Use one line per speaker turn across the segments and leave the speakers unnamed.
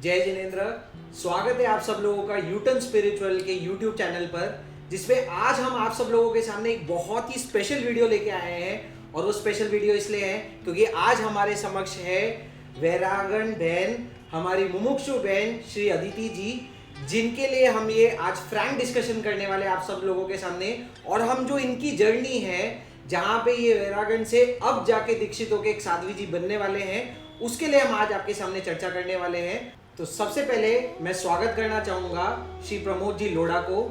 जय जिनेंद्र। स्वागत है आप सब लोगों का यूटर्न स्पिरिचुअल के यूट्यूब चैनल पर, जिसमें आज हम आप सब लोगों के सामने एक बहुत ही स्पेशल वीडियो लेके आए हैं। और वो स्पेशल वीडियो इसलिए है क्योंकि आज हमारे समक्ष है वैरागन बहन, हमारी मुमुक्षु बहन श्री अदिति जी, जिनके लिए हम ये आज फ्रैंक डिस्कशन करने वाले हैं आप सब लोगों के सामने। और हम जो इनकी जर्नी है, जहाँ पे ये वैरागन से अब जाके दीक्षित होकर एक साध्वी जी बनने वाले हैं, उसके लिए हम आज आपके सामने चर्चा करने वाले हैं। तो सबसे पहले मैं स्वागत करना चाहूंगा श्री प्रमोद जी लोढ़ा को,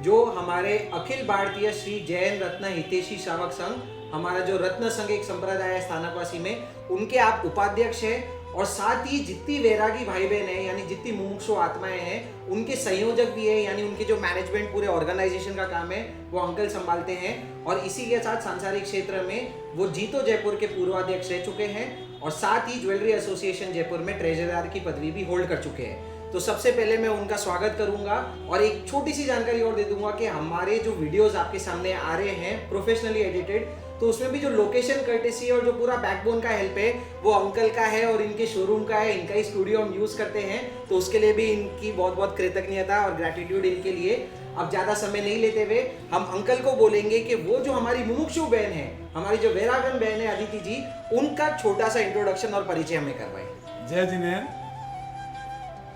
जो हमारे अखिल भारतीय श्री जैन रत्न हितैषी श्रावक संघ, हमारा जो रत्न संघ एक संप्रदाय है स्थानकवासी में, उनके आप उपाध्यक्ष हैं। और साथ ही जितनी वैरागी भाई बहन है, यानी जितनी मुमुक्षु आत्माएं हैं, उनके संयोजक भी है, यानी उनके जो मैनेजमेंट पूरे ऑर्गेनाइजेशन का काम है वो अंकल संभालते हैं। और इसी के साथ सांसारिक क्षेत्र में वो जीतो जयपुर के पूर्वाध्यक्ष रह चुके हैं, और साथ ही ज्वेलरी एसोसिएशन जयपुर में ट्रेजरर की पदवी भी होल्ड कर चुके हैं। तो सबसे पहले मैं उनका स्वागत करूंगा और एक छोटी सी जानकारी और दे दूंगा कि हमारे जो वीडियोस आपके सामने आ रहे हैं प्रोफेशनली एडिटेड, तो उसमें भी जो लोकेशन कर्टेसी और जो पूरा बैकबोन का हेल्प है वो अंकल का है और इनके शोरूम का है, इनका ही स्टूडियो हम यूज करते हैं। तो उसके लिए भी इनकी बहुत बहुत कृतज्ञता और ग्रेटिट्यूड इनके लिए। अब ज्यादा समय नहीं लेते हुए हम अंकल को बोलेंगे कि वो जो हमारी मुमुक्षु बहन है, हमारी जो वैरागन बहन है अदिति जी, उनका छोटा सा इंट्रोडक्शन और परिचय हमें करवाएं।
जय जिनेंद्र।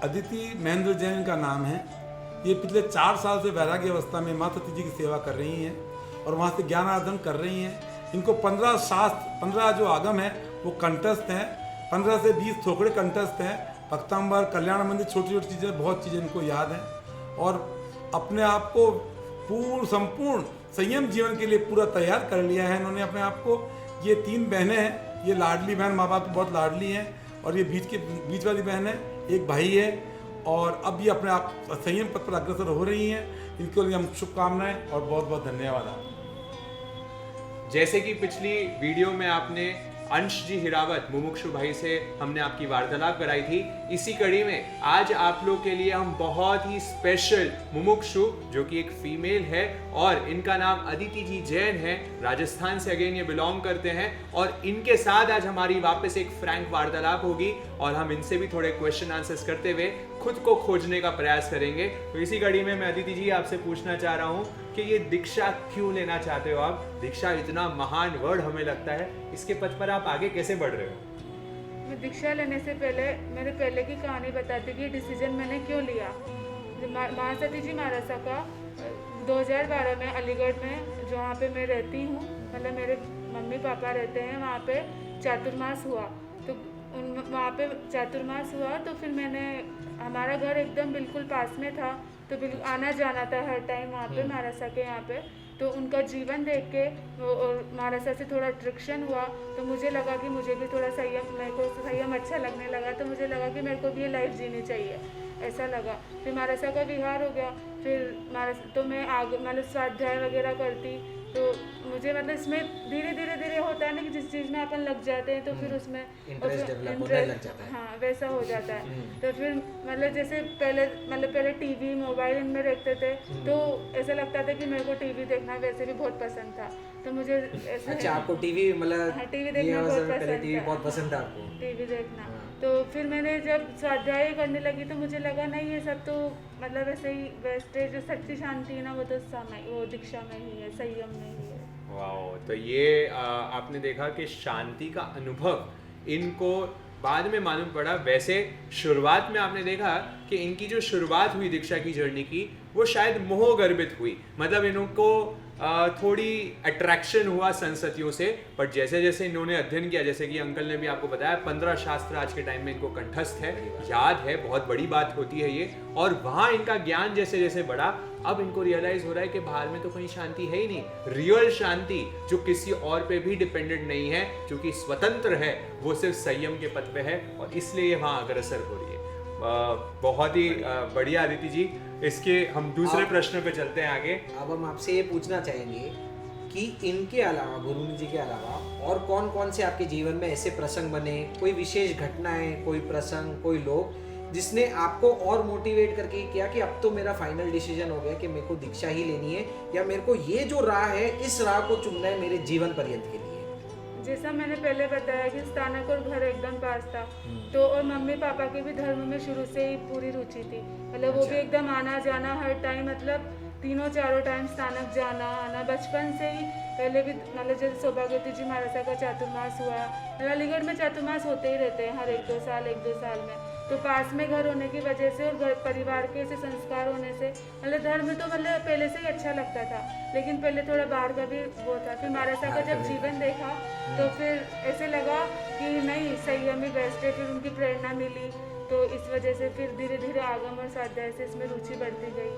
अदिति महेंद्र जैन का नाम है। ये पिछले 4 साल से वैराग्य अवस्था में माँ सती जी की सेवा कर रही हैं और वहाँ से ज्ञान आर्जन कर रही हैं। इनको 15 शास्त्र, 15 जो आगम है वो कंठस्थ हैं, 15 से 20 थोकड़े कंठस्थ हैं। भक्तांबर, कल्याण मंदिर, छोटी छोटी चीज़ें, बहुत चीज़ें इनको याद हैं। और अपने आप को पूर्ण संपूर्ण संयम जीवन के लिए पूरा तैयार कर लिया है इन्होंने अपने आप को। ये 3 बहनें हैं। ये लाडली बहन, माँ बाप की बहुत लाडली हैं, और ये बीच वाली बहन है, एक भाई है। और अब ये अपने आप संयम पथ पर अग्रसर हो रही हैं। इनके लिए हम शुभकामनाएं और बहुत बहुत धन्यवाद आपको।
जैसे कि पिछली वीडियो में आपने अंश जी हिरावत मुमुक्षु भाई से हमने आपकी वार्तालाप कराई थी, इसी कड़ी में आज आप लोग के लिए हम बहुत ही स्पेशल मुमुक्षु, जो कि एक फीमेल है और इनका नाम अदिति जी जैन है, राजस्थान से अगेन ये बिलोंग करते हैं, और इनके साथ आज हमारी वापस एक फ्रैंक वार्तालाप होगी और हम इनसे भी थोड़े क्वेश्चन आंसर्स करते हुए खुद को खोजने का प्रयास करेंगे। तो इसी कड़ी में मैं अदिति जी आपसे पूछना चाह रहा हूँ कि ये दीक्षा क्यों लेना चाहते हो आप? दीक्षा इतना महान वर्ड हमें लगता है, इसके पथ पर आप आगे कैसे बढ़ रहे हो?
मैं दीक्षा लेने से पहले मेरे पहले की कहानी बताती कि ये डिसीजन मैंने क्यों लिया। माँ सती जी महाराजा का 2012 में अलीगढ़ में, जहाँ पे मैं रहती हूँ, मतलब मेरे मम्मी पापा रहते हैं, वहाँ पे चातुर्मास हुआ। तो वहाँ पे चातुर्मास हुआ तो फिर मैंने, हमारा घर एकदम बिल्कुल पास में था, तो बिल्कुल आना जाना था हर टाइम वहाँ पे महाराजा के यहाँ पे। तो उनका जीवन देख के और महाराजा से थोड़ा अट्रैक्शन हुआ, तो मुझे लगा कि मुझे भी थोड़ा संयम, मेरे को संयम अच्छा लगने लगा। तो मुझे लगा कि मेरे को भी ये लाइफ जीनी चाहिए, ऐसा लगा। फिर महाराजा का विहार हो गया, फिर तो मैं आगे मतलब स्वाध्याय वगैरह करती, तो मुझे मतलब इसमें धीरे धीरे होता है ना कि जिस चीज़ में अपन लग जाते हैं तो फिर उसमें
इंटरेस्ट डेवलप होने लग जाता है।
हाँ, वैसा हो जाता है। तो फिर मतलब जैसे पहले टीवी मोबाइल इनमें देखते थे, तो ऐसा लगता था कि मेरे को टीवी देखना वैसे भी बहुत पसंद था। तो मुझे ऐसा,
अच्छा, आपको टीवी मतलब
हाँ, टीवी देखना
बहुत पसंद था आपको?
टीवी देखना। तो फिर मैंने जब स्वाध्याय करने लगी तो मुझे लगा नहीं, ये सब तो मतलब ऐसे ही वेस्टेज, जो सच्ची शांति है ना वो तो समय वो दीक्षा में ही है, संयम में ही है।
वाओ, तो ये आपने देखा कि शांति का अनुभव इनको बाद में मालूम पड़ा। वैसे शुरुआत में आपने देखा कि इनकी जो शुरुआत हुई दीक्षा की जर्नी की, वो शायद मोह गर्भित हुई, मतलब इनको थोड़ी अट्रैक्शन हुआ संसतियों से। पर जैसे जैसे इन्होंने अध्ययन किया, जैसे कि अंकल ने भी आपको बताया, 15 शास्त्र आज के टाइम में इनको कंठस्थ है, याद है, बहुत बड़ी बात होती है ये। और वहाँ इनका ज्ञान जैसे जैसे बढ़ा, अब इनको रियलाइज हो रहा है कि बाहर में तो कहीं शांति है ही नहीं, रियल शांति जो किसी और पे भी डिपेंडेंट नहीं है, जो कि स्वतंत्र है, वो सिर्फ संयम के पथ पे है, और इसलिए वहाँ अग्रसर हो रही है। बहुत ही बढ़िया अदिति जी। इसके हम दूसरे प्रश्न पे चलते हैं आगे।
अब हम आपसे ये पूछना चाहेंगे कि इनके अलावा, गुरु जी के अलावा, और कौन कौन से आपके जीवन में ऐसे प्रसंग बने, कोई विशेष घटनाएं, कोई प्रसंग, कोई लोग, जिसने आपको और मोटिवेट करके किया कि अब तो मेरा फाइनल डिसीजन हो गया कि मेरे को दीक्षा ही लेनी है, या मेरे को ये जो राह है इस राह को चुनना है मेरे जीवन पर्यंत के लिए?
जैसा मैंने पहले बताया कि स्थानक और घर एकदम पास था, तो और मम्मी पापा के भी धर्म में शुरू से ही पूरी रुचि थी, मतलब वो भी एकदम आना जाना हर टाइम, मतलब तीनों चारों टाइम स्थानक जाना आना बचपन से ही। पहले भी मतलब जैसे सौभाग्यवती जी महाराजा का चातुर्मास हुआ, अलीगढ़ में चातुर्मास होते ही रहते हैं हर एक दो साल में, तो पास में घर होने की वजह से और घर परिवार के ऐसे संस्कार होने से मतलब धर्म तो मतलब पहले से ही अच्छा लगता था, लेकिन पहले थोड़ा बाहर का भी वो था। फिर महाराजा का जब जीवन देखा तो फिर ऐसे लगा कि नहीं संयम ही बेस्ट है, फिर उनकी प्रेरणा मिली, तो इस वजह से फिर धीरे धीरे आगम और स्वाध्याय से इसमें रुचि बढ़ती गई।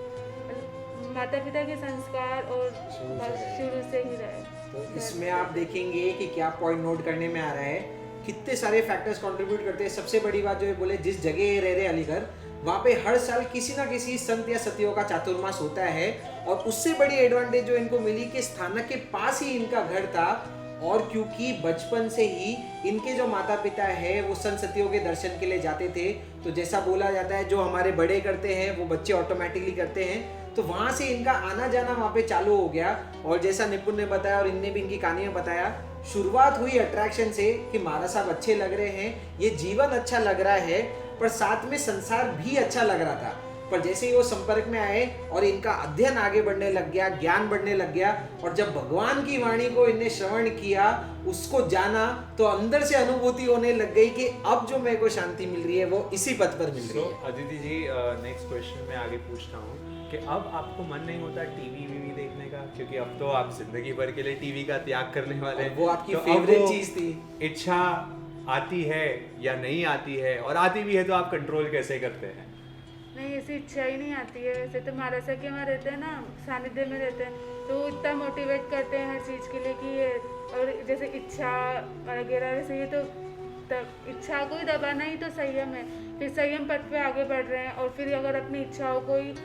माता पिता के संस्कार और शुरू से ही रहे।
तो इसमें आप देखेंगे कि क्या पॉइंट नोट करने में आ रहा है, कितने सारे फैक्टर्स कंट्रीब्यूट करते हैं। सबसे बड़ी बात जो है बोले, जिस जगह ये रह रहे अलीगढ़, वहाँ पे हर साल किसी ना किसी संत या सतियों का चातुर्मास होता है, और उससे बड़ी एडवांटेज जो इनको मिली कि स्थानक के पास ही इनका घर था, और क्योंकि बचपन से ही इनके जो माता पिता है वो संत सतियों के दर्शन के लिए जाते थे, तो जैसा बोला जाता है जो हमारे बड़े करते हैं वो बच्चे ऑटोमेटिकली करते हैं, तो वहाँ से इनका आना जाना वहाँ पे चालू हो गया। और जैसा निपुण ने बताया और इनने भी इनकी कहानी में बताया, शुरुआत हुई अट्रैक्शन से कि महाराज साहब अच्छे लग रहे हैं, ये जीवन अच्छा लग रहा है, पर साथ में संसार भी अच्छा लग रहा था। पर जैसे ही वो संपर्क में आए और इनका अध्ययन आगे बढ़ने लग गया, ज्ञान बढ़ने लग गया, और जब भगवान की वाणी को इनने श्रवण किया, उसको जाना, तो अंदर से अनुभूति होने लग गई कि अब जो मेरे को शांति मिल रही है वो इसी पथ पर मिल रही है।
अदिति जी, नेक्स्ट क्वेश्चन मैं आगे पूछता हूँ कि अब आपको मन नहीं होता टीवी देखने का, क्योंकि अब तो आप जिंदगी भर के लिए टीवी का त्याग करने वाले हैं,
वो आपकी
तो
फेवरेट चीज थी।
इच्छा आती है या नहीं आती है, और आती भी है तो आप कंट्रोल कैसे करते हैं?
नहीं, ऐसी इच्छा ही नहीं आती है। वैसे तो महाराज के वहाँ रहते हैं ना, सानिध्य में रहते हैं, तो वो इतना मोटिवेट करते हैं हर चीज़ के लिए कि ये, और जैसे इच्छा वगैरह, वैसे ये तो तब इच्छा को ही दबाना ही तो संयम है। फिर संयम पथ पे आगे बढ़ रहे हैं, और फिर अगर अपनी इच्छाओं को ही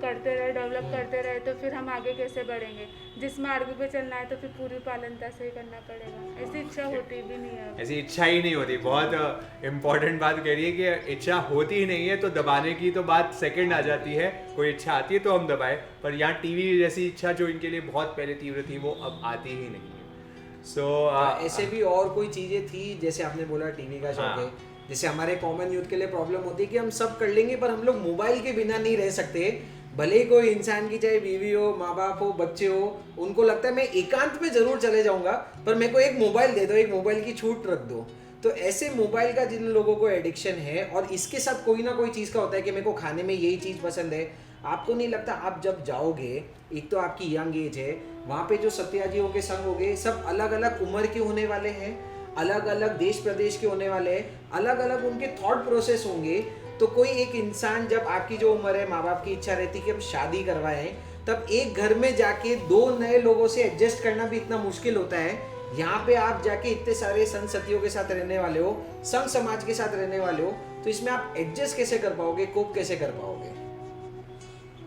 करते रहे, डेवलप करते रहे, तो फिर हम आगे कैसे बढ़ेंगे? जिस मार्ग पे चलना है तो फिर पूरी पालनता से ही करना पड़ेगा। ऐसी इच्छा होती भी नहीं है।
ऐसी इच्छा ही नहीं होती। बहुत इम्पोर्टेंट बात कह रही है कि इच्छा होती ही नहीं है, तो दबाने की तो बात सेकंड आ जाती है। कोई इच्छा आती है तो हम दबाए, पर यहाँ टीवी जैसी इच्छा जो इनके लिए बहुत पहले तीव्र थी वो अब आती ही नहीं है।
ऐसे भी और कोई चीजें थी, जैसे आपने बोला टीवी का शौक है, जैसे हमारे कॉमन यूथ के लिए प्रॉब्लम होती है कि हम सब कर लेंगे पर हम लोग मोबाइल के बिना नहीं रह सकते। भले ही कोई इंसान की चाहे बीवी हो, माँ बाप हो, बच्चे हो, उनको लगता है मैं एकांत में जरूर चले जाऊंगा, पर मेरे को एक मोबाइल दे दो, एक मोबाइल की छूट रख दो। तो ऐसे मोबाइल का जिन लोगों को एडिक्शन है, और इसके साथ कोई ना कोई चीज़ का होता है कि मेरे को खाने में यही चीज़ पसंद है, आपको नहीं लगता आप जब जाओगे, एक तो आपकी यंग एज है, वहाँ पे जो सत्याजियों के संग होगे, सब अलग अलग उम्र के होने वाले हैं, अलग अलग देश प्रदेश के होने वाले हैं, अलग अलग उनके थॉट प्रोसेस होंगे। तो कोई एक इंसान, जब आपकी जो उम्र है, माँ बाप की इच्छा रहती है कि हम शादी करवाएं, तब एक घर में जाके 2 नए लोगों से एडजस्ट करना भी इतना मुश्किल होता है। यहाँ पे आप जाके इतने सारे संसतियों के साथ रहने वाले हो, संघ समाज के साथ रहने वाले हो, तो इसमें आप एडजस्ट कैसे कर पाओगे, कोप कैसे कर पाओगे?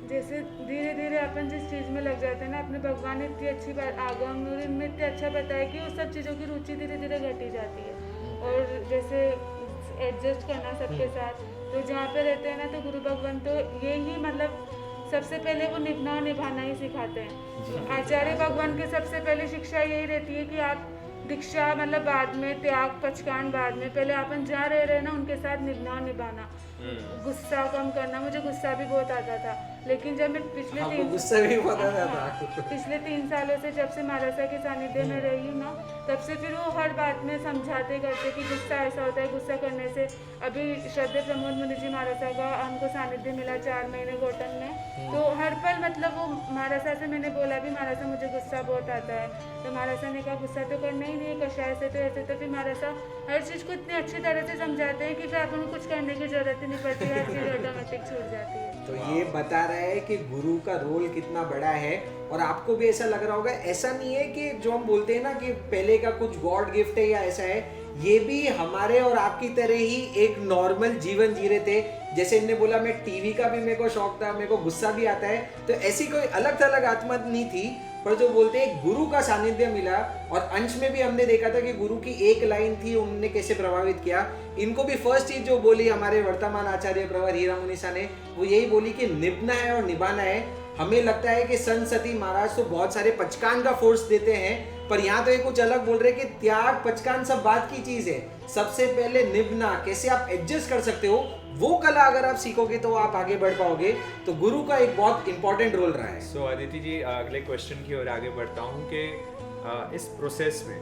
जैसे धीरे धीरे अपन जिस चीज़ में लग जाते हैं ना, अपने भगवान ने इतनी अच्छी बात आगम में इतने अच्छा बताया कि उस सब चीज़ों की रुचि धीरे धीरे घटी जाती है। और जैसे एडजस्ट करना सबके साथ, तो जहाँ पे रहते हैं ना, तो गुरु भगवान तो यही मतलब सबसे पहले वो निभाना और निभाना ही सिखाते हैं। आचार्य भगवान की सबसे पहले शिक्षा यही रहती है कि आप दीक्षा मतलब बाद में, त्याग पचकान बाद में, पहले अपन जहाँ रह रहे हैं ना उनके साथ निभाना और निभाना, गुस्सा कम करना। मुझे गुस्सा भी बहुत आता था, लेकिन जब मैं पिछले 3 सालों से जब से महाराज के सानिध्य में रही हूँ ना, तब से फिर वो हर बात में समझाते करते कि गुस्सा ऐसा होता है, गुस्सा करने से। अभी श्रद्धेय प्रमोद मुनि जी महाराज का हमको सानिध्य मिला 4 महीने गोटन में, तो हर पल मतलब वो महाराज से मैंने बोला भी, महाराज मुझे गुस्सा बहुत आता है, तो महाराज ने कहा गुस्सा तो करना ही नहीं है, कषाय से तो ऐसे। तो फिर महाराज हर चीज़ को इतनी अच्छी तरह से समझाते हैं कि फिर अपन को कुछ करने की जरूरत ही नहीं पड़ती, हर चीज़ ऑटोमेटिक छूट जाती है।
तो ये बता रहा है कि गुरु का रोल कितना बड़ा है। और आपको भी ऐसा लग रहा होगा, ऐसा नहीं है कि जो हम बोलते हैं ना कि पहले का कुछ गॉड गिफ्ट है या ऐसा है, ये भी हमारे और आपकी तरह ही एक नॉर्मल जीवन जी रहे थे। जैसे इन्होंने बोला मैं टीवी का भी मेरे को शौक था, मेरे को गुस्सा भी आता है, तो ऐसी कोई अलग थलग आत्मा नहीं थी, पर जो बोलते हैं गुरु का सानिध्य मिला। और अंश में भी हमने देखा था कि गुरु की एक लाइन थी, उन्होंने कैसे प्रभावित किया इनको भी। फर्स्ट चीज जो बोली हमारे वर्तमान आचार्य प्रवर हीरा मुनि सा ने, वो यही बोली कि निभना है और निभाना है। हमें लगता है कि संत सती महाराज तो बहुत सारे पचकान का फोर्स देते हैं, पर यहाँ तो ये कुछ अलग बोल रहे हैं कि त्याग पचकान सब बात की चीज है, सबसे पहले निभना, कैसे आप एडजस्ट कर सकते हो, वो कला अगर आप सीखोगे तो आप आगे बढ़ पाओगे। तो गुरु का एक बहुत इंपॉर्टेंट रोल रहा है।
सो अदिति जी, अगले क्वेश्चन की ओर आगे बढ़ता हूँ कि इस प्रोसेस में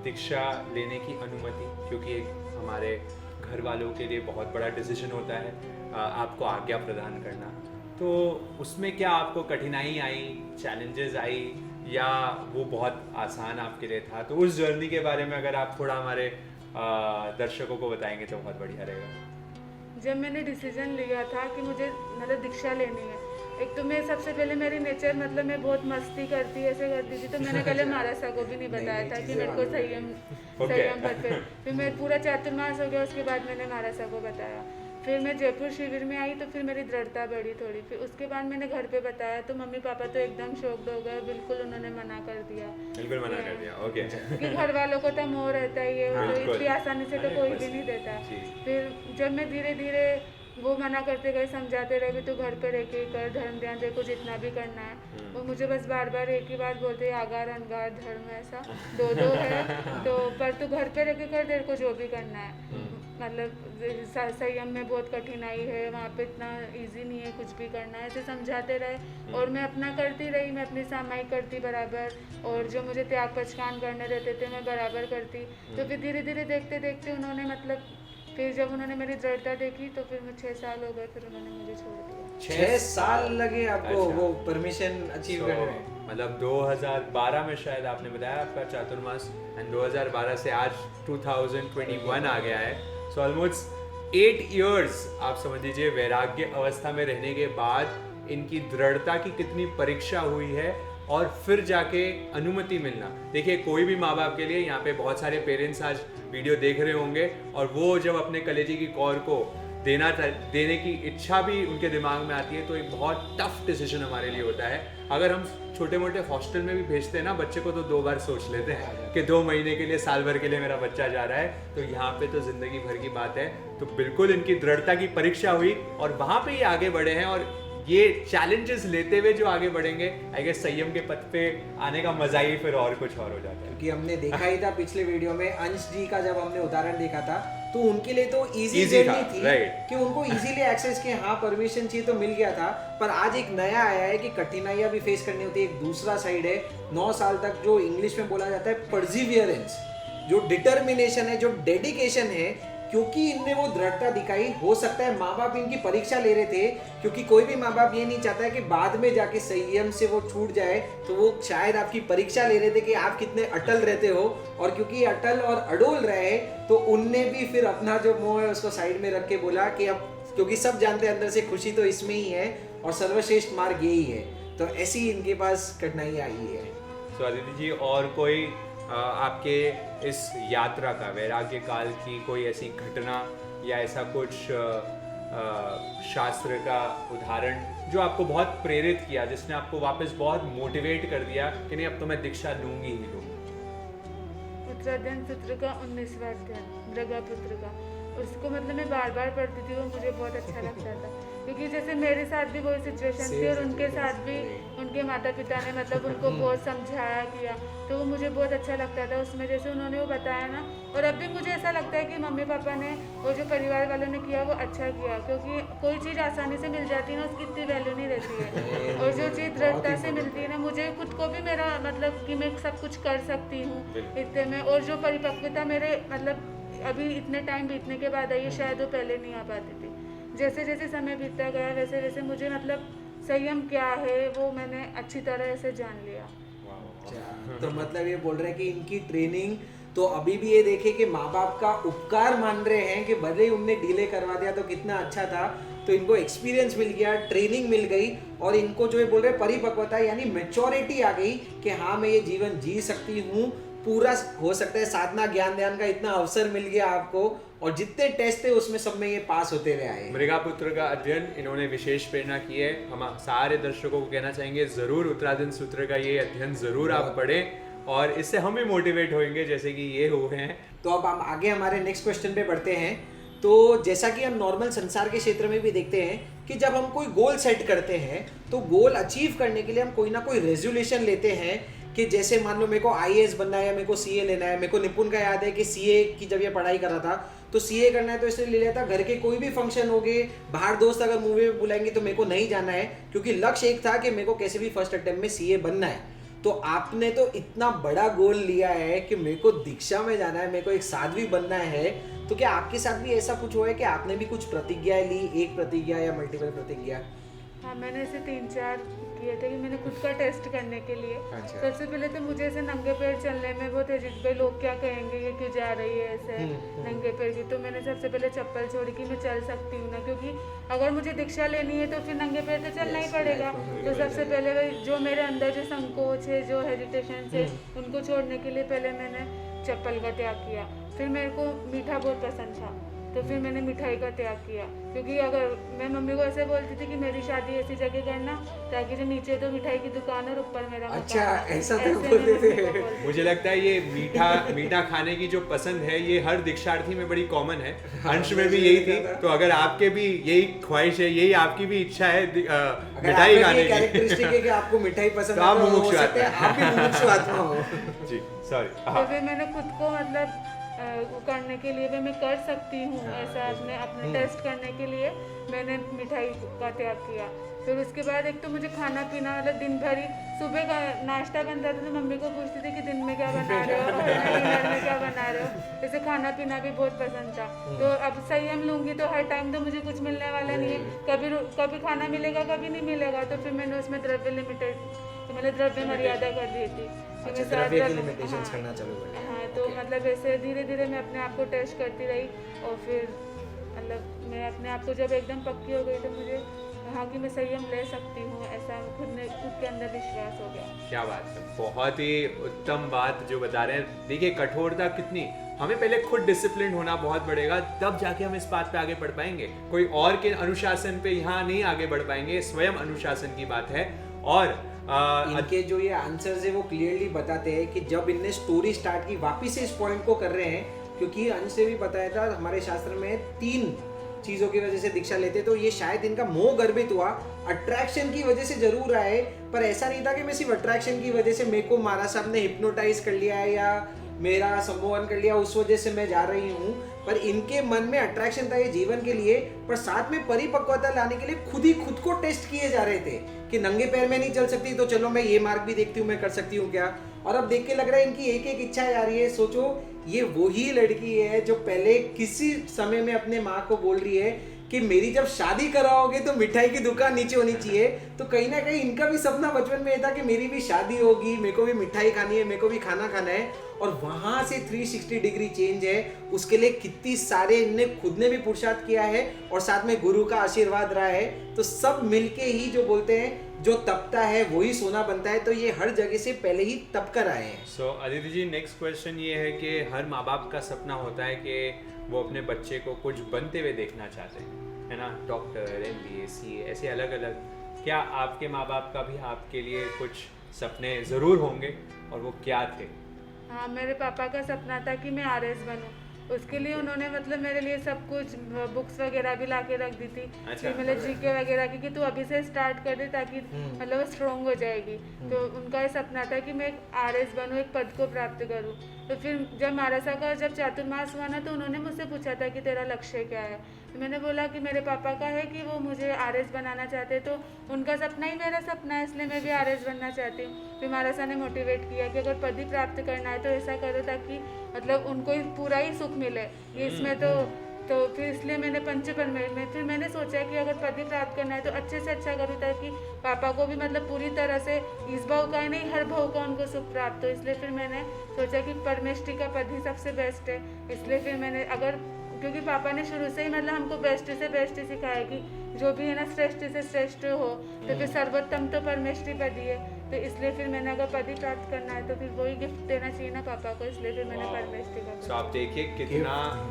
दीक्षा लेने की अनुमति, क्योंकि एक हमारे घर वालों के लिए बहुत बड़ा डिसीजन होता है आपको आज्ञा प्रदान करना, तो उसमें क्या आपको कठिनाई आई, चैलेंजेस आई, या वो बहुत आसान आपके लिए था? तो उस जर्नी के बारे में अगर आप थोड़ा हमारे दर्शकों को बताएंगे तो बहुत बढ़िया रहेगा।
जब मैंने डिसीजन लिया था कि मुझे मतलब दीक्षा लेनी है, एक तो मैं सबसे पहले मेरी नेचर मतलब मैं बहुत मस्ती करती ऐसे करती थी, तो मैंने पहले महाराजा को भी नहीं बताया था कि मेरे को संयम पर फिर मैं पूरा चातुर्मास हो गया, उसके बाद मैंने महाराजा को बताया। फिर मैं जयपुर शिविर में आई तो फिर मेरी दृढ़ता बढ़ी थोड़ी, फिर उसके बाद मैंने घर पे बताया तो मम्मी पापा तो एकदम शॉक्ड हो गए, बिल्कुल उन्होंने मना कर दिया।
बिल्कुल मना कर दिया, ओके।
कि घर वालों को तो मोह रहता ही है, वो तो इतनी आसानी से तो कोई भी नहीं देता। फिर जब मैं धीरे धीरे वो मना करते गए, समझाते रहे भी तो घर पे रह के कर, धर्म ध्यान देखो जितना भी करना है। वो मुझे बस बार बार एक ही बात बोलते, आगार अनगार धर्म ऐसा दो है, तो पर तू घर पे रह के कर, तेरे को जो भी करना है। मतलब संयम में बहुत कठिनाई है, वहाँ पे इतना इजी नहीं है कुछ भी करना है, ऐसे समझाते रहे। और मैं अपना करती रही, मैं अपनी सामायिक करती बराबर, और जो मुझे त्याग पचकान करने रहते थे मैं बराबर करती। तो फिर धीरे धीरे देखते देखते उन्होंने मतलब फिर जब उन्होंने मेरी दृढ़ता देखी तो फिर मैं 6 साल हो गए, फिर उन्होंने मुझे छोड़ दिया।
6 साल लगे आपको
अच्छा।
वो परमिशन अचीव करने में?
मतलब 2012 में शायद आपने बताया आपका चातुर्मास, एंड 2012 से आज 2021 आ गया है। सो ऑलमोस्ट 8 इयर्स आप समझ लीजिए वैराग्य अवस्था में रहने के बाद इनकी दृढ़ता की कितनी परीक्षा हुई है, और फिर जाके अनुमति मिलना। देखिए, कोई भी माँ बाप के लिए, यहाँ पे बहुत सारे पेरेंट्स आज वीडियो देख रहे होंगे, और वो जब अपने कलेजे की कौर को देने की इच्छा भी उनके दिमाग में आती है, तो एक बहुत टफ डिसीजन हमारे लिए होता है। अगर हम छोटे मोटे हॉस्टल में भी भेजते हैं ना बच्चे को, तो 2 बार सोच लेते हैं कि 2 महीने के लिए, साल भर के लिए मेरा बच्चा जा रहा है, तो यहाँ पे तो जिंदगी भर की बात है। तो बिल्कुल इनकी दृढ़ता की परीक्षा हुई, और वहाँ पे ये आगे बढ़े हैं, और ये चैलेंजेस लेते हुए जो आगे बढ़ेंगे, आई गेस संयम के पथ पे आने का मजा ही फिर और कुछ और हो जाता है।
क्योंकि हमने देखा ही था पिछले वीडियो में अंश जी का जब हमने उदाहरण देखा था, तो उनके लिए तो इजी
Easy
जर्नी
था,
थी
right.
कि उनको इजीली एक्सेस के हाँ परमिशन चाहिए तो मिल गया था। पर आज एक नया आया है कि कठिनाइयां भी फेस करनी होती है। एक दूसरा साइड है, 9 साल तक जो इंग्लिश में बोला जाता है परसिवियरेंस, जो डिटर्मिनेशन है, जो डेडिकेशन है, क्योंकि इनने वो दृढ़ता दिखाई। हो सकता है माँ बाप इनकी परीक्षा ले रहे थे, क्योंकि कोई भी माँ बाप ये नहीं चाहता है कि बाद में जाके संयम से वो छूट जाए, तो वो शायद आपकी परीक्षा ले रहे थे कि आप कितने अटल रहते हो। और क्योंकि अटल और अडोल रहे, तो उनने भी फिर अपना जो मोह है उसको साइड में रख के बोला कि अब, क्योंकि सब जानते हैं अंदर से खुशी तो इसमें ही है और सर्वश्रेष्ठ मार्ग यही है। तो ऐसी इनके पास कठिनाई आई है।
तो अदिति जी, और कोई आपके इस यात्रा का, वैराग्य काल की कोई ऐसी घटना या ऐसा कुछ शास्त्र का उदाहरण जो आपको बहुत प्रेरित किया, जिसने आपको वापस बहुत मोटिवेट कर दिया कि नहीं अब तो मैं दीक्षा लूंगी ही लूंगी?
उत्तराध्ययन सूत्र का 19वां अध्याय मृगपुत्र का, उसको मतलब मैं बार बार पढ़ती थी, वो मुझे बहुत अच्छा लगता था। क्योंकि जैसे मेरे साथ भी वही सिचुएशन थी, और उनके साथ भी उनके माता पिता ने मतलब उनको बहुत समझाया किया, तो वो मुझे बहुत अच्छा लगता था उसमें, जैसे उन्होंने वो बताया ना। और अब भी मुझे ऐसा लगता है कि मम्मी पापा ने और जो परिवार वालों ने किया वो अच्छा किया, क्योंकि कोई चीज़ आसानी से मिल जाती है ना, उसकी इतनी वैल्यू नहीं रहती है। और जो चीज़ दृढ़ता से मिलती है ना, मुझे खुद को भी मेरा मतलब कि मैं सब कुछ कर सकती हूँ इतने में, और जो परिपक्वता मेरे मतलब अभी इतने टाइम बीतने के बाद आई है, शायद वो पहले नहीं आ पाती थी। जैसे जैसे समय बीतता गया वैसे वैसे मुझे मतलब संयम क्या है वो मैंने अच्छी तरह से जान लिया।
तो मतलब ये बोल रहे हैं कि इनकी ट्रेनिंग तो अभी भी ये देखे कि माँ बाप का उपकार मान रहे हैं कि भले ही उनने डिले करवा दिया तो कितना अच्छा था। तो इनको एक्सपीरियंस मिल गया, ट्रेनिंग मिल गई, और इनको जो ये बोल रहे हैं परिपक्वता यानी मैच्योरिटी आ गई कि हाँ मैं ये जीवन जी सकती हूँ, पूरा हो सकता है। साधना ज्ञान ध्यान का इतना अवसर मिल गया आपको, और जितने टेस्ट थे उसमें सब में ये पास होते हुए आए।
मृगपुत्र का अध्ययन इन्होंने विशेष प्रेरणा की है। हम सारे दर्शकों को कहना चाहेंगे जरूर उत्तराध्ययन सूत्र का ये अध्ययन जरूर आप पढ़ें, और इससे हम भी मोटिवेट होंगे जैसे कि ये हुए हैं।
तो अब हम आगे हमारे नेक्स्ट क्वेश्चन पे बढ़ते हैं। तो जैसा कि हम नॉर्मल संसार के क्षेत्र में भी देखते हैं कि जब हम कोई गोल सेट करते हैं तो गोल अचीव करने के लिए हम कोई ना कोई रेजोल्यूशन लेते हैं कि जैसे मान लो मेरे को IAS बनना है या मेरे को CA लेना है। मेरे को निपुण का याद है कि CA की जब ये पढ़ाई कर रहा था तो CA करना है तो इसलिए ले लिया था। घर के कोई भी फंक्शन हो गए, बाहर दोस्त अगर मूवी में बुलाएंगे तो मेरे को नहीं जाना है, क्योंकि लक्ष्य एक था कि मेरे को कैसे भी फर्स्ट अटेम्प्ट में CA बनना है। तो आपने तो इतना बड़ा गोल लिया है कि मेरे को दीक्षा में जाना है, मेरे को एक साध्वी बनना है। तो क्या आपके साथ भी ऐसा कुछ हुआ है कि आपने भी कुछ प्रतिज्ञाएं ली, एक प्रतिज्ञा या मल्टीपल प्रतिज्ञा?
हाँ, मैंने ऐसे 3-4 किए थे कि मैंने खुद का टेस्ट करने के लिए।
अच्छा।
सबसे पहले तो मुझे ऐसे नंगे पैर चलने में बहुत हेजिट भाई, लोग क्या कहेंगे, ये क्यों जा रही है ऐसे नंगे पैर की। तो मैंने सबसे पहले चप्पल छोड़ी कि मैं चल सकती हूँ ना, क्योंकि अगर मुझे दीक्षा लेनी है तो फिर नंगे पैर तो चलना ही पड़ेगा। तो सबसे पहले भाई जो मेरे अंदर जो संकोच है, जो हेजिटेशन है, उनको छोड़ने के लिए पहले मैंने चप्पल का त्याग किया। फिर मेरे को मीठा बहुत पसंद था तो फिर मैंने मिठाई का त्याग किया, क्योंकि अगर मैं मम्मी को ऐसे बोलती थी कि मेरी शादी ऐसी जगह करना ताकि जो नीचे तो मिठाई की दुकान और ऊपर मेरा मकान।
अच्छा, ऐसा तो
ऐसे
बोलते
मैं मम्मी को
थे।
बोलती
मुझे लगता है ये मीठा खाने की जो पसंद है ये हर दीक्षार्थी में बड़ी कॉमन है। अंश में भी यही थी, तो अगर आपके भी यही ख्वाहिश है, यही आपकी भी इच्छा है मिठाई खाने की,
कैरेक्टरिस्टिक है कि आपको मिठाई पसंद
तो
है,
आप
तो हो
मुमुक्षु
सकता है
आत्मा
आप भी मुमुक्षु आत्मा हो।
जी सॉरी।
तो फिर मैंने खुद को मतलब वो करने के लिए भी मैं कर सकती हूँ ऐसा अपने टेस्ट करने के लिए मैंने मिठाई का त्याग किया। फिर उसके बाद एक तो मुझे खाना पीना मतलब दिन भर ही सुबह का नाश्ता बनता था तो मम्मी को पूछती थी कि दिन में क्या बना रहे हो और डिनर में क्या बना रहे हो। जैसे खाना पीना भी बहुत पसंद था। तो अब संयम लूँगी तो हर टाइम तो मुझे कुछ मिलने वाला नहीं है, कभी खाना मिलेगा कभी नहीं मिलेगा। तो फिर मैंने उसमें द्रव्य लिमिटेड तो मैंने द्रव्य मर्यादा कर दी थी।
अच्छा, द्रव्य की लिमिटेशंस करना चालू कर दिया।
हाँ, तो मतलब ऐसे धीरे धीरे मैं अपने आप को टेस्ट करती रही और फिर मतलब मैं अपने आप को जब एकदम पक्की हो गई तो मुझे हाँ कि मैं संयम ले सकती हूँ, ऐसा खुद के अंदर विश्वास हो गया।
क्या बात है, बहुत ही उत्तम बात जो बता रहे हैं। देखिए कठोरता कितनी, हमें पहले खुद डिसिप्लिन होना बहुत पड़ेगा, तब जाके हम इस बात पे आगे बढ़ पाएंगे। कोई और के अनुशासन पे यहाँ नहीं आगे बढ़ पाएंगे, स्वयं अनुशासन की बात है। और
इनके जो ये आंसर्स है वो क्लियरली बताते हैं कि जब इनने स्टोरी स्टार्ट की, वापिस से इस पॉइंट को कर रहे हैं, क्योंकि अंश से भी बताया था हमारे शास्त्र में 3 चीजों की वजह से दीक्षा लेते, तो ये शायद इनका मोह गर्भित हुआ, अट्रैक्शन की वजह से जरूर आए, पर ऐसा नहीं था कि मैं सिर्फ अट्रैक्शन की वजह से मेरे को महाराज साहब ने हिप्नोटाइज कर लिया है या मेरा सम्मोहन कर लिया उस वजह से मैं जा रही हूँ। पर इनके मन में अट्रैक्शन था ये जीवन के लिए, पर साथ में परिपक्वता लाने के लिए खुद को टेस्ट किए जा रहे थे कि नंगे पैर में नहीं चल सकती तो चलो मैं ये मार्ग भी देखती हूँ, मैं कर सकती हूँ क्या। और अब देख के लग रहा है इनकी एक एक इच्छा आ रही है। सोचो ये वही लड़की है जो पहले किसी समय में अपने माँ को बोल रही है कि मेरी जब शादी कराओगे तो मिठाई की दुकान नीचे होनी चाहिए। तो कहीं ना कहीं इनका भी सपना बचपन में था कि मेरी भी शादी होगी, मेरे को भी मिठाई खानी है, मेरे को भी खाना खाना है। और वहां से 360 डिग्री चेंज है, उसके लिए कितनी सारे इनने खुद ने भी पुरुषार्थ किया है और साथ में गुरु का आशीर्वाद रहा है। तो सब मिलके ही जो बोलते हैं जो तपता है वही सोना बनता है, तो ये हर जगह से पहले ही तप कर आए हैं।
सो अदिति जी, नेक्स्ट क्वेश्चन ये है कि हर माँ बाप का सपना होता है कि वो अपने बच्चे को कुछ बनते हुए देखना चाहते हैं, है ना, डॉक्टर, MBA, CA, ऐसे अलग अलग। क्या आपके माँ बाप का भी आपके लिए कुछ सपने ज़रूर होंगे और वो क्या थे?
हाँ, मेरे पापा का सपना था कि मैं RS बनूं। उसके लिए उन्होंने मतलब मेरे लिए सब कुछ बुक्स वगैरह भी ला के रख दी थी।
अच्छा।
फिर मतलब GK वगैरह की कि तू अभी से स्टार्ट कर दे ताकि मतलब स्ट्रॉन्ग हो जाएगी। तो उनका ये सपना था कि मैं एक RS बनूं, एक पद को प्राप्त करूं। तो फिर जब महाराजा का जब चातुर्मास हुआ ना तो उन्होंने मुझसे पूछा था कि तेरा लक्ष्य क्या है। तो मैंने बोला कि मेरे पापा का है कि वो मुझे RS बनाना चाहते, तो उनका सपना ही मेरा सपना है, इसलिए मैं भी RS बनना चाहती हूँ। फिर महाराजा ने मोटिवेट किया कि अगर पद ही प्राप्त करना है तो ऐसा करो ताकि मतलब उनको ही पूरा ही सुख मिले ये इसमें। तो फिर इसलिए मैंने पंचपन में फिर मैंने सोचा कि अगर पद ही प्राप्त करना है तो अच्छे से अच्छा करूँ ताकि पापा को भी मतलब पूरी तरह से इस भाव का नहीं हर भाव का उनको सुख प्राप्त हो। इसलिए फिर मैंने सोचा कि परमेष्टि का पद ही सबसे बेस्ट है। इसलिए फिर मैंने क्योंकि पापा ने शुरू से ही मतलब हमको बेस्ट से बेस्ट सिखाया कि जो भी है ना श्रेष्ठ से श्रेष्ठ हो, तो फिर सर्वोत्तम तो परमेष्टि पद ही है। तो इसलिए फिर मैंने अगर पद ही प्राप्त करना है तो फिर वही गिफ्ट देना चाहिए ना पापा को, इसलिए फिर मैंने परमेष्टि का।
तो आप देखिए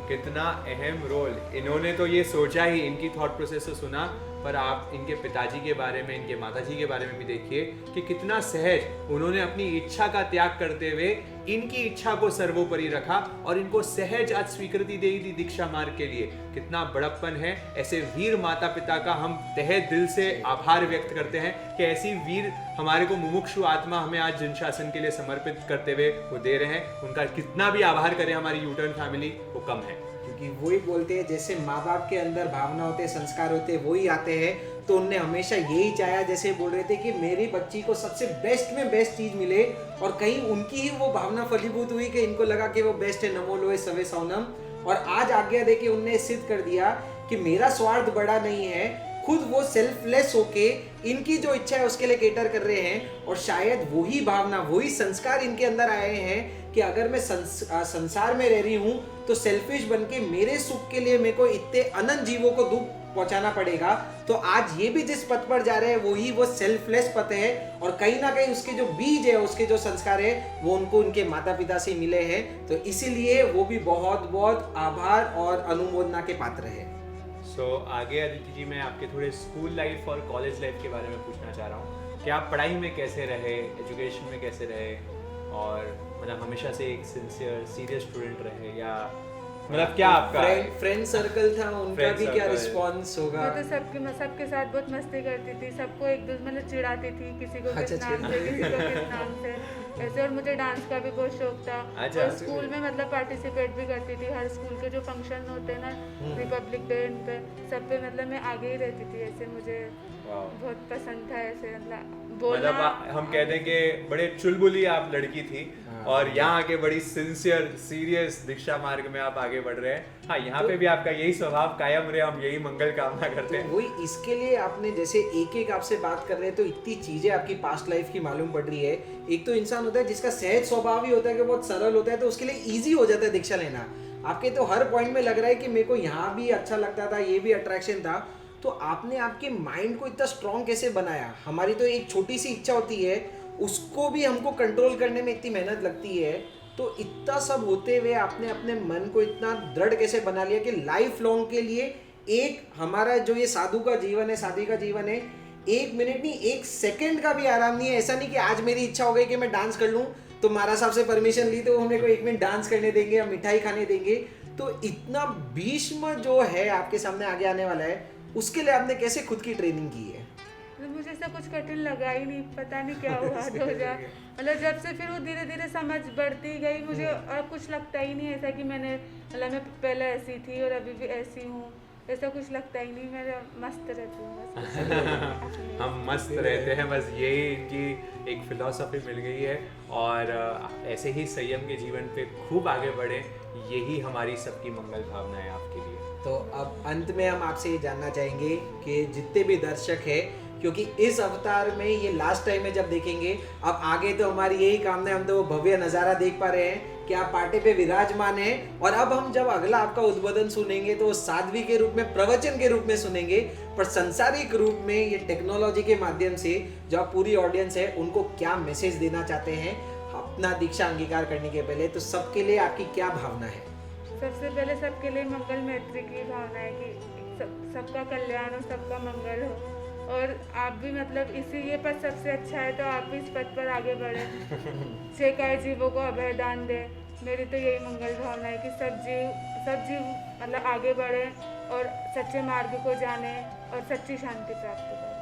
कितना अहम रोल इन्होंने तो ये सोचा ही, इनकी थॉट प्रोसेस तो सुना, पर आप इनके पिताजी के बारे में, इनके माताजी के बारे में भी देखिए कि कितना सहज उन्होंने अपनी इच्छा का त्याग करते हुए इनकी इच्छा को सर्वोपरि रखा और इनको सहज आज स्वीकृति दे दी दीक्षा मार्ग के लिए। कितना बड़प्पन है। ऐसे वीर माता पिता का हम तहे दिल से आभार व्यक्त करते हैं कि ऐसी वीर हमारे को मुमुक्षु आत्मा हमें आज जन शासन के लिए समर्पित करते हुए वो दे रहे हैं। उनका कितना भी आभार करें हमारी यूटर्न फैमिली वो कम है।
क्योंकि वही बोलते हैं जैसे माँ बाप के अंदर भावना होते, संस्कार होते, वही आते हैं। तो उनने हमेशा यही चाहा, जैसे बोल रहे थे कि मेरी बच्ची को सबसे बेस्ट में बेस्ट चीज मिले, और कहीं उनकी ही वो भावना फलीभूत हुई कि इनको लगा कि वो बेस्ट है, नमो लोए सवे सौनम। और आज आज्ञा देके उनने सिद्ध कर दिया कि मेरा स्वार्थ बड़ा नहीं है, खुद वो सेल्फलेस होके इनकी जो इच्छा है उसके लिए केटर कर रहे हैं। और शायद वही भावना, वही संस्कार इनके अंदर आए हैं कि अगर मैं संसार में रह रही हूँ तो सेल्फिश बन के मेरे सुख के लिए मेरे को इतने अनंत जीवों को दुख पहुंचाना पड़ेगा। तो आज ये भी जिस पथ पर जा रहे हैं वही वो सेल्फलेस पथ है, और कहीं ना कहीं उसके जो बीज है, उसके जो संस्कार है, वो उनको उनके माता पिता से मिले हैं। तो इसीलिए वो भी बहुत बहुत आभार और अनुमोदना के पात्र है।
आगे अदिति जी, मैं आपके थोड़े स्कूल लाइफ और कॉलेज लाइफ के बारे में पूछना चाह रहा हूँ कि आप पढ़ाई में कैसे रहे, एजुकेशन में कैसे रहे, और मतलब हमेशा से एक सिंसियर सीरियस स्टूडेंट रहे, या मतलब क्या आपका
फ्रेंड सर्कल था, उनका भी क्या रिस्पॉन्स होगा?
मैं तो सबके साथ बहुत मस्ती करती थी, सबको एक दूसरे मतलब चिढ़ाती थी, किसी को किस नाम से, किसी को किस नाम से ऐसे। और मुझे डांस का भी बहुत शौक था, और स्कूल में मतलब पार्टिसिपेट भी करती थी। हर स्कूल के जो फंक्शन होते हैं ना, रिपब्लिक डे, इन पे सब पे मतलब मैं आगे ही रहती थी। ऐसे मुझे बहुत पसंद था ऐसे मतलब बोलना।
मतलब हम कहते हैं कि बड़े चुलबुली आप लड़की थी, और यहाँ आके बड़ी सिंसियर सीरियस दीक्षा मार्ग में आप आगे बढ़ रहे हैं। हाँ, यहाँ पे भी आपका यही स्वभाव कायम रहे, हम यही मंगल कामना करते हैं।
वही इसके लिए आपने जैसे एक एक आपसे बात कर रहे हैं तो इतनी चीजें आपकी पास्ट लाइफ की मालूम पड़ रही है। एक तो इंसान होता है जिसका सहज स्वभाव ही होता है कि बहुत सरल होता है, तो उसके लिए ईजी हो जाता है दीक्षा लेना। आपके तो हर पॉइंट में लग रहा है कि मेरे को यहाँ भी अच्छा लगता था, ये भी अट्रैक्शन था। तो आपने आपके माइंड को इतना स्ट्रॉन्ग कैसे बनाया? हमारी तो एक छोटी सी इच्छा होती है, उसको भी हमको कंट्रोल करने में इतनी मेहनत लगती है। तो इतना सब होते हुए आपने अपने मन को इतना दृढ़ कैसे बना लिया कि लाइफ लॉन्ग के लिए एक हमारा जो ये साधु का जीवन है, साधी का जीवन है, 1 मिनट नहीं 1 सेकंड का भी आराम नहीं है। ऐसा नहीं कि आज मेरी इच्छा हो गई कि मैं डांस कर लूँ, तो महाराज साहब से परमिशन ली तो वो मेरे को 1 मिनट डांस करने देंगे या मिठाई खाने देंगे। तो इतना भीष्म जो है आपके सामने आगे आने वाला है, उसके लिए आपने कैसे खुद की ट्रेनिंग की है?
तो मुझे ऐसा कुछ कठिन लगा ही नहीं, पता नहीं क्या हुआ 2000 मतलब जब से फिर वो धीरे धीरे समझ बढ़ती गई मुझे, और कुछ लगता ही नहीं ऐसा कि मैंने मतलब मैं पहले ऐसी थी और अभी भी ऐसी हूँ, ऐसा कुछ लगता ही नहीं। मैं मस्त रहती हूँ बस।
हम मस्त रहते हैं, बस यही इनकी एक फिलॉसफी मिल गई है। और ऐसे ही संयम के जीवन पे खूब आगे बढ़े, यही हमारी सबकी मंगल भावना है आपके लिए।
तो अब अंत में हम आपसे ये जानना चाहेंगे कि जितने भी दर्शक है, क्योंकि इस अवतार में ये लास्ट टाइम है जब देखेंगे, अब आगे तो हमारी यही कामना है, हम तो वो भव्य नज़ारा देख पा रहे हैं कि आप पाटे पे विराजमान हैं। और अब हम जब अगला आपका उद्बोधन सुनेंगे तो साध्वी के रूप में, प्रवचन के रूप में सुनेंगे, पर संसारिक रूप में ये टेक्नोलॉजी के माध्यम से जो आप पूरी ऑडियंस है उनको क्या मैसेज देना चाहते हैं अपना दीक्षा अंगीकार करने के पहले, तो सबके लिए आपकी क्या भावना है?
सबसे पहले सबके लिए मंगल मैत्री की भावना है कि सबका कल्याण और सबका मंगल हो। और आप भी मतलब इसी ये पथ सबसे अच्छा है, तो आप भी इस पथ पर आगे बढ़े, 6 काय जीवों को अभय दान दे। मेरी तो यही मंगल भावना है कि सब जीव मतलब आगे बढ़े और सच्चे मार्ग को जाने और सच्ची शांति प्राप्त करें।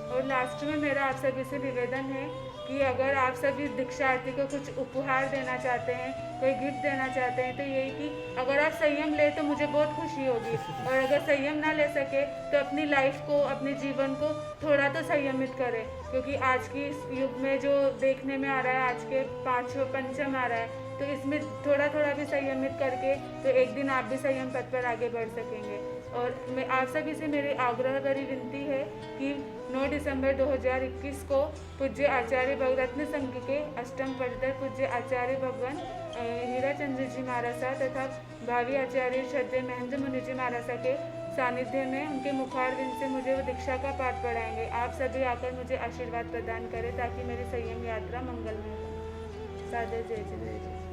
और लास्ट में मेरा आप सभी से निवेदन है कि अगर आप सभी दीक्षार्थी को कुछ उपहार देना चाहते हैं, कोई गिफ्ट देना चाहते हैं, तो यही कि अगर आप संयम ले तो मुझे बहुत खुशी होगी, और अगर संयम ना ले सके तो अपनी लाइफ को, अपने जीवन को थोड़ा तो संयमित करें। क्योंकि आज की इस युग में जो देखने में आ रहा है, आज के 5 पंचम आ रहा है, तो इसमें थोड़ा थोड़ा भी संयमित करके तो एक दिन आप भी संयम पथ पर आगे बढ़ सकेंगे। और मैं आप सभी से मेरी आग्रह भरी विनती है कि 9 दिसंबर 2021 को पूज्य आचार्य भगरत्न संघ के अष्टम पदतर पूज्य आचार्य भगवान हीराचंद्र जी महाराज तथा भावी आचार्य श्रद्धेय महेंद्र मुनि जी महाराज के सानिध्य में उनके मुखारविंद से मुझे वो दीक्षा का पाठ पढ़ाएंगे। आप सभी आकर मुझे आशीर्वाद प्रदान करें ताकि मेरी संयम यात्रा मंगलमय हो। सादर जय जय।